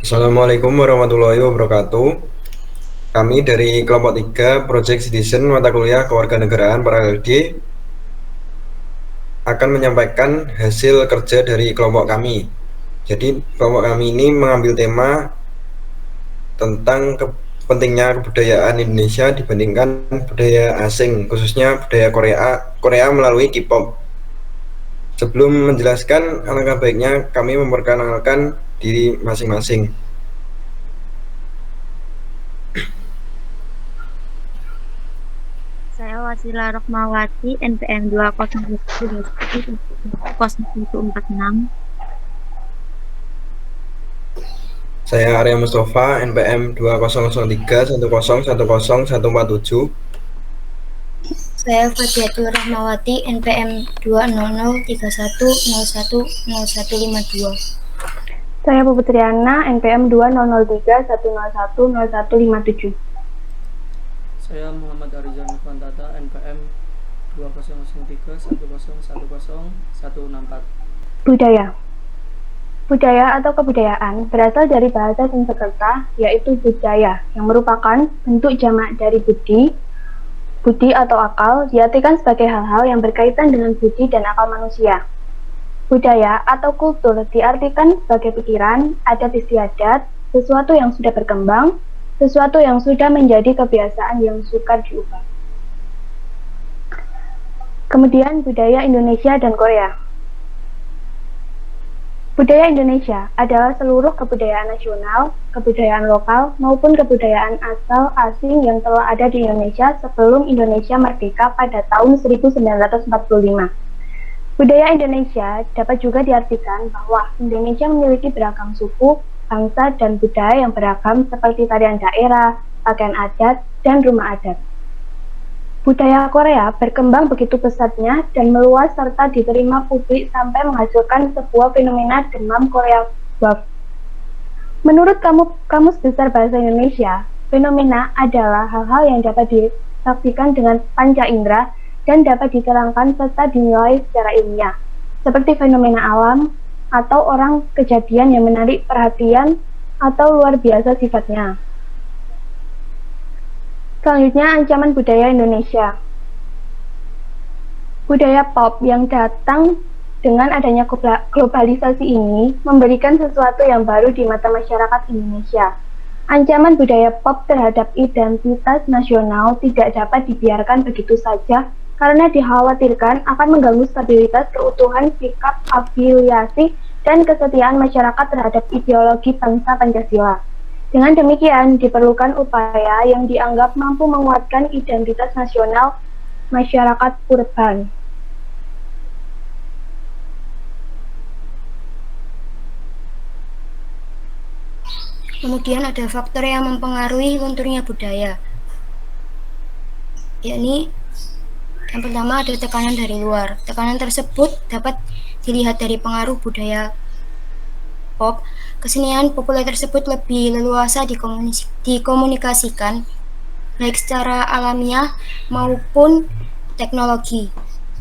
Assalamualaikum warahmatullahi wabarakatuh. Kami dari kelompok 3 Project Citizen mata kuliah Kewarganegaraan para LD akan menyampaikan hasil kerja dari kelompok kami. Jadi kelompok kami ini mengambil tema tentang pentingnya kebudayaan Indonesia dibandingkan budaya asing, khususnya budaya Korea melalui K-pop. Sebelum menjelaskan, alangkah baiknya kami memperkenalkan diri masing-masing. Saya Wasila Rohmawati, NPM 20131 Saya Arya Mustafa, NPM 200310110147. Saya Fatiatul Rahmawati, NPM 20031010152. Saya Putriana, NPM 200310110157. Saya Muhammad Arizal Nufantata, NPM 20031010100164. Budaya. Budaya atau kebudayaan berasal dari bahasa Sanskerta, yaitu budaya, yang merupakan bentuk jamak dari budi. Budi atau akal diartikan sebagai hal-hal yang berkaitan dengan budi dan akal manusia. Budaya atau kultur diartikan sebagai pikiran, adat istiadat, sesuatu yang sudah berkembang, sesuatu yang sudah menjadi kebiasaan yang sukar diubah. Kemudian budaya Indonesia dan Korea. Budaya Indonesia adalah seluruh kebudayaan nasional, kebudayaan lokal, maupun kebudayaan asal asing yang telah ada di Indonesia sebelum Indonesia merdeka pada tahun 1945. Budaya Indonesia dapat juga diartikan bahwa Indonesia memiliki beragam suku, bangsa, dan budaya yang beragam seperti tarian daerah, pakaian adat, dan rumah adat. Budaya Korea berkembang begitu pesatnya dan meluas serta diterima publik sampai menghasilkan sebuah fenomena demam Korea Wave. Menurut Kamus Besar Bahasa Indonesia, fenomena adalah hal-hal yang dapat disaksikan dengan panca indera dan dapat diterangkan serta dinilai secara ilmiah, seperti fenomena alam atau orang kejadian yang menarik perhatian atau luar biasa sifatnya. Selanjutnya, ancaman budaya Indonesia. Budaya pop yang datang dengan adanya globalisasi ini memberikan sesuatu yang baru di mata masyarakat Indonesia. Ancaman budaya pop terhadap identitas nasional tidak dapat dibiarkan begitu saja karena dikhawatirkan akan mengganggu stabilitas keutuhan sikap afiliasi dan kesetiaan masyarakat terhadap ideologi bangsa Pancasila. Dengan demikian, diperlukan upaya yang dianggap mampu menguatkan identitas nasional masyarakat urban. Kemudian ada faktor yang mempengaruhi lunturnya budaya, yakni yang pertama ada tekanan dari luar. Tekanan tersebut dapat dilihat dari pengaruh budaya pop. Kesenian populer tersebut lebih leluasa dikomunikasikan baik secara alamiah maupun teknologi.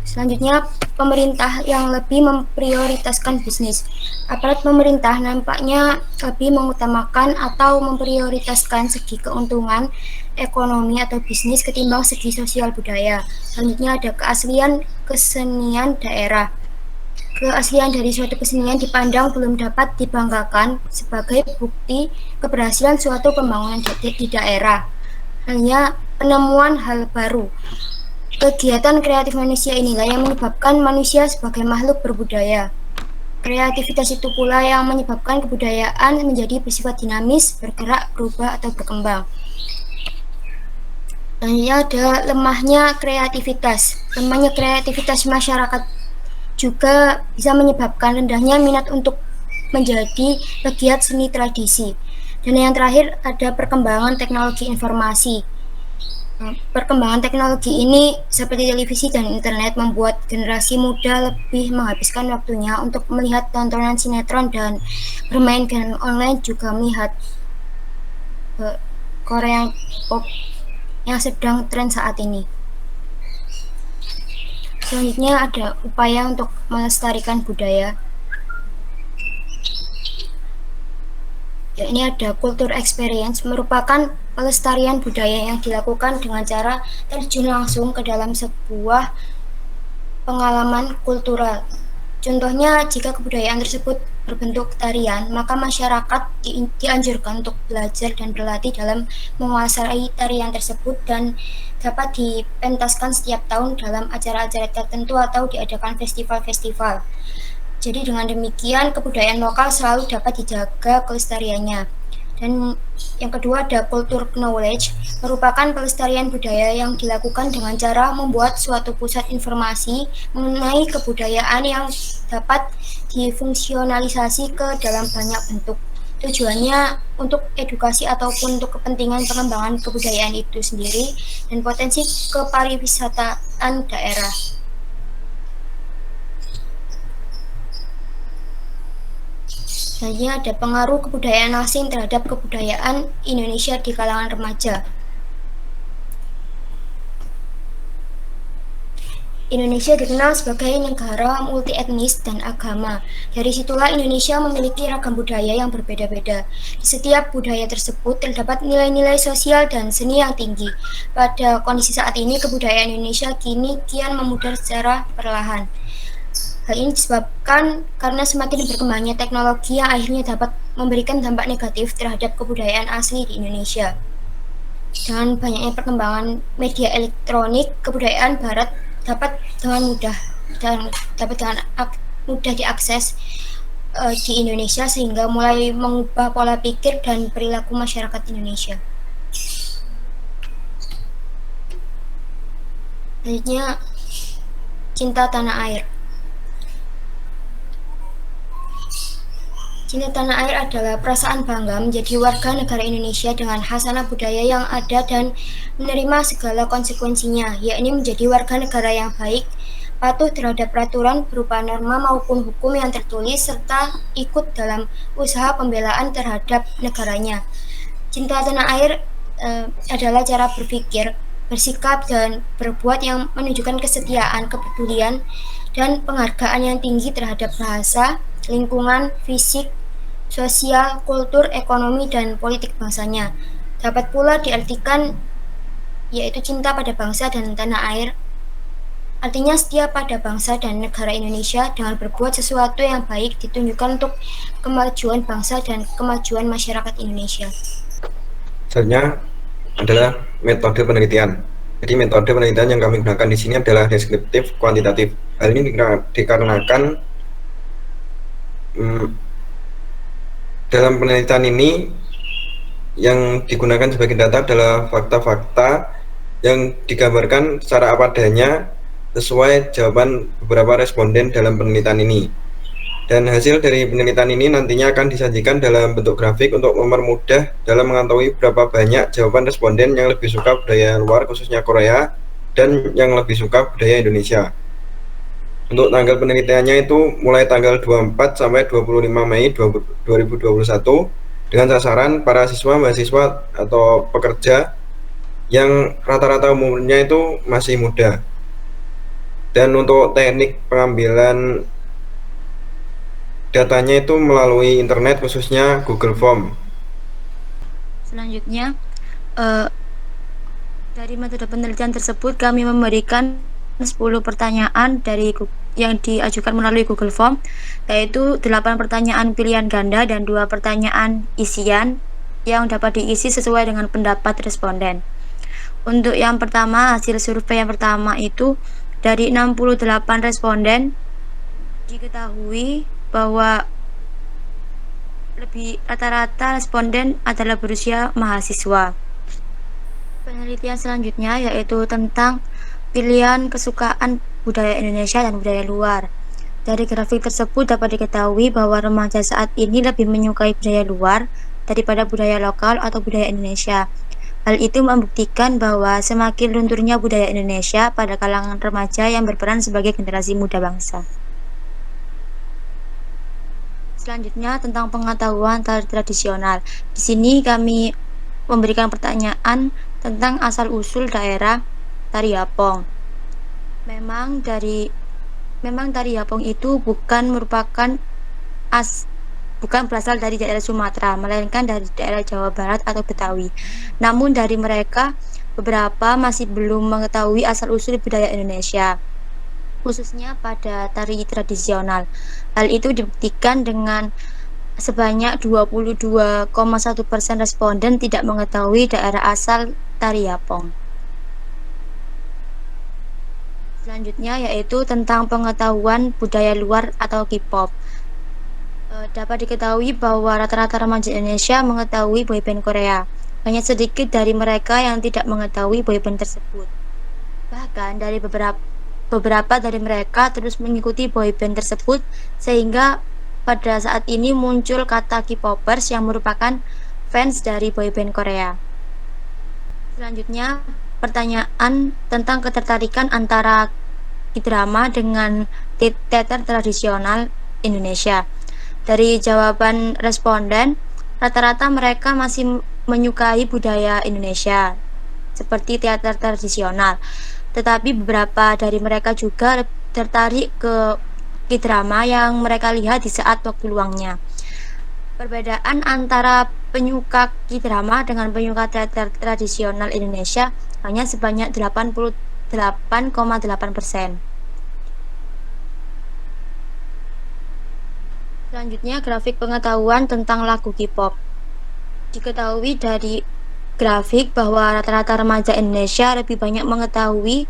Selanjutnya, pemerintah yang lebih memprioritaskan bisnis. Aparat pemerintah nampaknya lebih mengutamakan atau memprioritaskan segi keuntungan ekonomi atau bisnis ketimbang segi sosial budaya. Selanjutnya ada keaslian kesenian daerah. Keaslian dari suatu kesenian dipandang belum dapat dibanggakan sebagai bukti keberhasilan suatu pembangunan di daerah. Hanya penemuan hal baru. Kegiatan kreatif manusia inilah yang menyebabkan manusia sebagai makhluk berbudaya. Kreativitas itu pula yang menyebabkan kebudayaan menjadi bersifat dinamis, bergerak, berubah, atau berkembang. Selanjutnya ada lemahnya kreativitas. Lemahnya kreativitas masyarakat juga bisa menyebabkan rendahnya minat untuk menjadi pegiat seni tradisi. Dan yang terakhir ada perkembangan teknologi informasi. Perkembangan teknologi ini seperti televisi dan internet membuat generasi muda lebih menghabiskan waktunya untuk melihat tontonan sinetron dan bermain game online, juga melihat Korean pop yang sedang tren saat ini. Selanjutnya ada upaya untuk melestarikan budaya, Ini ada culture experience, merupakan pelestarian budaya yang dilakukan dengan cara terjun langsung ke dalam sebuah pengalaman kultural. Contohnya, jika kebudayaan tersebut berbentuk tarian, maka masyarakat dianjurkan untuk belajar dan berlatih dalam menguasai tarian tersebut dan dapat dipentaskan setiap tahun dalam acara-acara tertentu atau diadakan festival-festival. Jadi dengan demikian kebudayaan lokal selalu dapat dijaga kelestariannya. Dan yang kedua ada culture knowledge, merupakan pelestarian budaya yang dilakukan dengan cara membuat suatu pusat informasi mengenai kebudayaan yang dapat difungsionalisasi ke dalam banyak bentuk. Tujuannya untuk edukasi ataupun untuk kepentingan pengembangan kebudayaan itu sendiri dan potensi kepariwisataan daerah. Selanjutnya ada pengaruh kebudayaan asing terhadap kebudayaan Indonesia di kalangan remaja. Indonesia dikenal sebagai negara multi etnis dan agama. Dari situlah Indonesia memiliki ragam budaya yang berbeda-beda. Di setiap budaya tersebut terdapat nilai-nilai sosial dan seni yang tinggi. Pada kondisi saat ini, kebudayaan Indonesia kian memudar secara perlahan. Hal ini disebabkan karena semakin berkembangnya teknologi yang akhirnya dapat memberikan dampak negatif terhadap kebudayaan asli di Indonesia. Dengan banyaknya perkembangan media elektronik, kebudayaan Barat dapat dengan mudah diakses di Indonesia sehingga mulai mengubah pola pikir dan perilaku masyarakat Indonesia. Selanjutnya, cinta tanah air. Cinta tanah air adalah perasaan bangga menjadi warga negara Indonesia dengan khasanah budaya yang ada dan menerima segala konsekuensinya, yakni menjadi warga negara yang baik, patuh terhadap peraturan berupa norma maupun hukum yang tertulis, serta ikut dalam usaha pembelaan terhadap negaranya. Cinta tanah air adalah cara berpikir, bersikap, dan berbuat yang menunjukkan kesetiaan, kepedulian, dan penghargaan yang tinggi terhadap bahasa, lingkungan, fisik, sosial, kultur, ekonomi, dan politik bangsanya. Dapat pula diartikan yaitu cinta pada bangsa dan tanah air, artinya setia pada bangsa dan negara Indonesia dengan berbuat sesuatu yang baik ditunjukkan untuk kemajuan bangsa dan kemajuan masyarakat Indonesia. Selanjutnya adalah metode penelitian. Jadi metode penelitian yang kami gunakan di sini adalah deskriptif kuantitatif. Hal ini dikarenakan dalam penelitian ini yang digunakan sebagai data adalah fakta-fakta yang digambarkan secara apa adanya sesuai jawaban beberapa responden dalam penelitian ini. Dan hasil dari penelitian ini nantinya akan disajikan dalam bentuk grafik untuk mempermudah dalam mengetahui berapa banyak jawaban responden yang lebih suka budaya luar, khususnya Korea, dan yang lebih suka budaya Indonesia. Untuk tanggal penelitiannya itu mulai tanggal 24 sampai 25 Mei 2021 dengan sasaran para siswa, mahasiswa, atau pekerja yang rata-rata umurnya itu masih muda. Dan untuk teknik pengambilan datanya itu melalui internet, khususnya Google Form. Selanjutnya, dari metode penelitian tersebut kami memberikan 10 pertanyaan yang diajukan melalui Google Form, yaitu 8 pertanyaan pilihan ganda dan 2 pertanyaan isian yang dapat diisi sesuai dengan pendapat responden. Untuk yang pertama, hasil survei yang pertama itu dari 68 responden diketahui bahwa rata-rata responden adalah berusia mahasiswa. Penelitian selanjutnya yaitu tentang pilihan kesukaan budaya Indonesia dan budaya luar. Dari grafik tersebut dapat diketahui bahwa remaja saat ini lebih menyukai budaya luar daripada budaya lokal atau budaya Indonesia. Hal itu membuktikan bahwa semakin lunturnya budaya Indonesia pada kalangan remaja yang berperan sebagai generasi muda bangsa. Selanjutnya tentang pengetahuan tari tradisional. Di sini kami memberikan pertanyaan tentang asal-usul daerah tari Yapong. Memang tari Yapong itu bukan merupakan bukan berasal dari daerah Sumatera, melainkan dari daerah Jawa Barat atau Betawi. Namun dari mereka, beberapa masih belum mengetahui asal-usul budaya Indonesia, khususnya pada tari tradisional. Hal itu dibuktikan dengan sebanyak 22,1% responden tidak mengetahui daerah asal tari Yapong. Selanjutnya yaitu tentang pengetahuan budaya luar atau K-pop. Dapat diketahui bahwa rata-rata remaja Indonesia mengetahui boyband Korea. Hanya sedikit dari mereka yang tidak mengetahui boyband tersebut. Bahkan dari beberapa dari mereka terus mengikuti boyband tersebut, sehingga pada saat ini muncul kata K-popers yang merupakan fans dari boyband Korea. Selanjutnya, pertanyaan tentang ketertarikan antara K-drama dengan teater tradisional Indonesia. Dari jawaban responden, rata-rata mereka masih menyukai budaya Indonesia seperti teater tradisional. Tetapi beberapa dari mereka juga tertarik ke K-drama yang mereka lihat di saat waktu luangnya. Perbedaan antara penyuka K-drama dengan penyuka teater tradisional Indonesia hanya sebanyak 88,8%. Selanjutnya, grafik pengetahuan tentang lagu K-pop. Diketahui dari grafik bahwa rata-rata remaja Indonesia lebih banyak mengetahui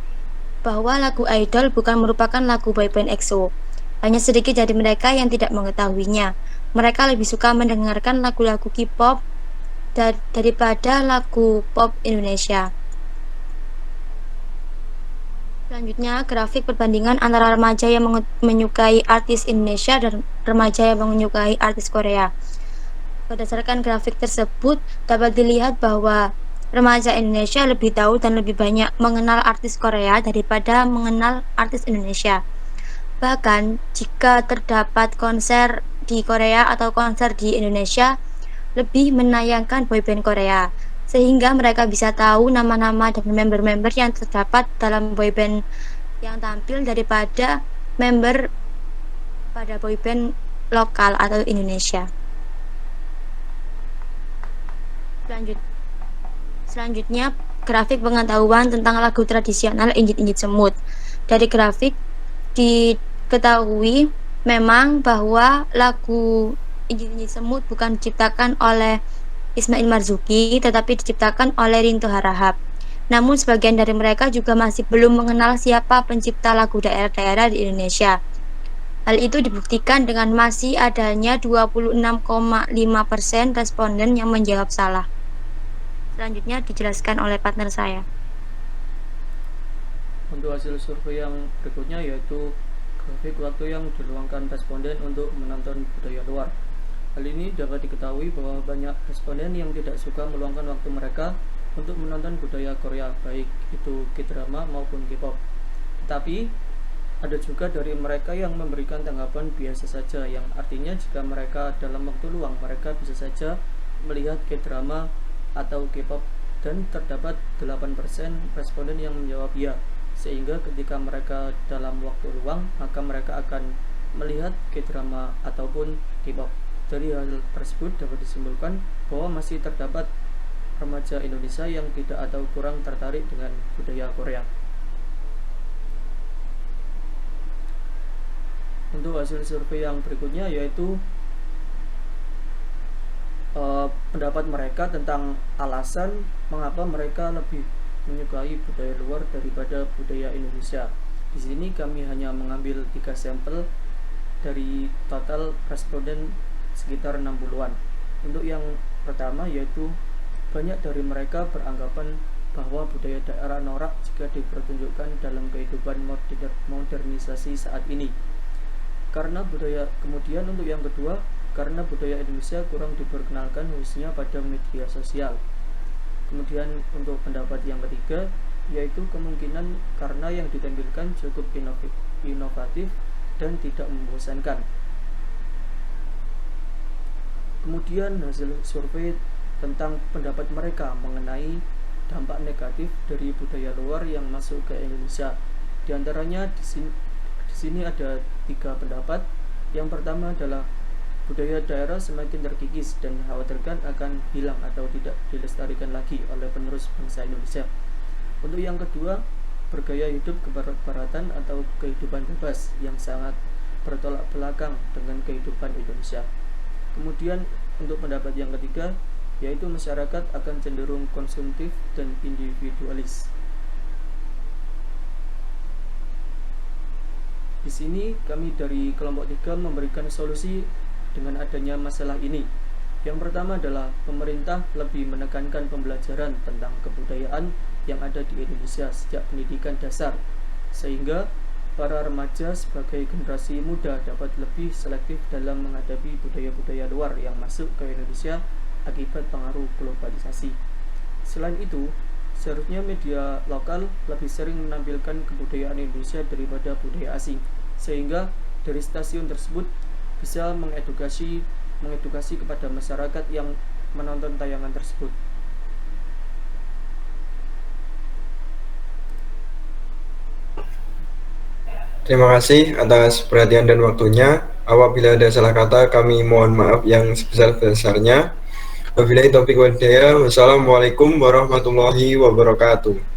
bahwa lagu idol bukan merupakan lagu boyband EXO. Hanya sedikit dari mereka yang tidak mengetahuinya. Mereka lebih suka mendengarkan lagu-lagu K-pop daripada lagu pop Indonesia. Selanjutnya, grafik perbandingan antara remaja yang menyukai artis Indonesia dan remaja yang menyukai artis Korea. Berdasarkan grafik tersebut, dapat dilihat bahwa remaja Indonesia lebih tahu dan lebih banyak mengenal artis Korea daripada mengenal artis Indonesia. Bahkan, jika terdapat konser di Korea atau konser di Indonesia, lebih menayangkan boyband Korea, sehingga mereka bisa tahu nama-nama dan member-member yang terdapat dalam boyband yang tampil daripada member pada boyband lokal atau Indonesia. Selanjutnya, grafik pengetahuan tentang lagu tradisional Injit-Injit Semut. Dari grafik diketahui memang bahwa lagu Injit-Injit Semut bukan diciptakan oleh Ismail Marzuki, tetapi diciptakan oleh Rinto Harahap. Namun sebagian dari mereka juga masih belum mengenal siapa pencipta lagu daerah-daerah di Indonesia. Hal itu dibuktikan dengan masih adanya 26,5% responden yang menjawab salah. Selanjutnya dijelaskan oleh partner saya. Untuk hasil survei yang berikutnya yaitu grafik waktu yang diluangkan responden untuk menonton budaya luar. Hal ini dapat diketahui bahwa banyak responden yang tidak suka meluangkan waktu mereka untuk menonton budaya Korea, baik itu K-drama maupun K-pop. Tetapi ada juga dari mereka yang memberikan tanggapan biasa saja, yang artinya jika mereka dalam waktu luang mereka bisa saja melihat K-drama atau K-pop, dan terdapat 8% responden yang menjawab ya, sehingga ketika mereka dalam waktu luang maka mereka akan melihat K-drama ataupun K-pop. Dari hal tersebut dapat disimpulkan bahwa masih terdapat remaja Indonesia yang tidak atau kurang tertarik dengan budaya Korea. Untuk hasil survei yang berikutnya yaitu pendapat mereka tentang alasan mengapa mereka lebih menyukai budaya luar daripada budaya Indonesia. Di sini kami hanya mengambil 3 sampel dari total responden sekitar 60-an. Untuk yang pertama yaitu banyak dari mereka beranggapan bahwa budaya daerah norak jika dipertunjukkan dalam kehidupan modernisasi saat ini. Kemudian untuk yang kedua, karena budaya Indonesia kurang diperkenalkan khususnya pada media sosial. Kemudian untuk pendapat yang ketiga yaitu kemungkinan karena yang ditampilkan cukup inovatif dan tidak membosankan. Kemudian hasil survei tentang pendapat mereka mengenai dampak negatif dari budaya luar yang masuk ke Indonesia. Di antaranya di sini ada 3 pendapat. Yang pertama adalah budaya daerah semakin terkikis dan dikhawatirkan akan hilang atau tidak dilestarikan lagi oleh penerus bangsa Indonesia. Untuk yang kedua, bergaya hidup kebarat-baratan atau kehidupan bebas yang sangat bertolak belakang dengan kehidupan Indonesia. Kemudian untuk pendapat yang ketiga, yaitu masyarakat akan cenderung konsumtif dan individualis. Di sini kami dari kelompok 3 memberikan solusi dengan adanya masalah ini. Yang pertama adalah pemerintah lebih menekankan pembelajaran tentang kebudayaan yang ada di Indonesia sejak pendidikan dasar, sehingga para remaja sebagai generasi muda dapat lebih selektif dalam menghadapi budaya-budaya luar yang masuk ke Indonesia akibat pengaruh globalisasi. Selain itu, seharusnya media lokal lebih sering menampilkan kebudayaan Indonesia daripada budaya asing, sehingga dari stasiun tersebut bisa mengedukasi kepada masyarakat yang menonton tayangan tersebut. Terima kasih atas perhatian dan waktunya. Apabila ada salah kata, kami mohon maaf yang sebesar-besarnya. Wabillahi taufiq wal hidayah. Wassalamualaikum warahmatullahi wabarakatuh.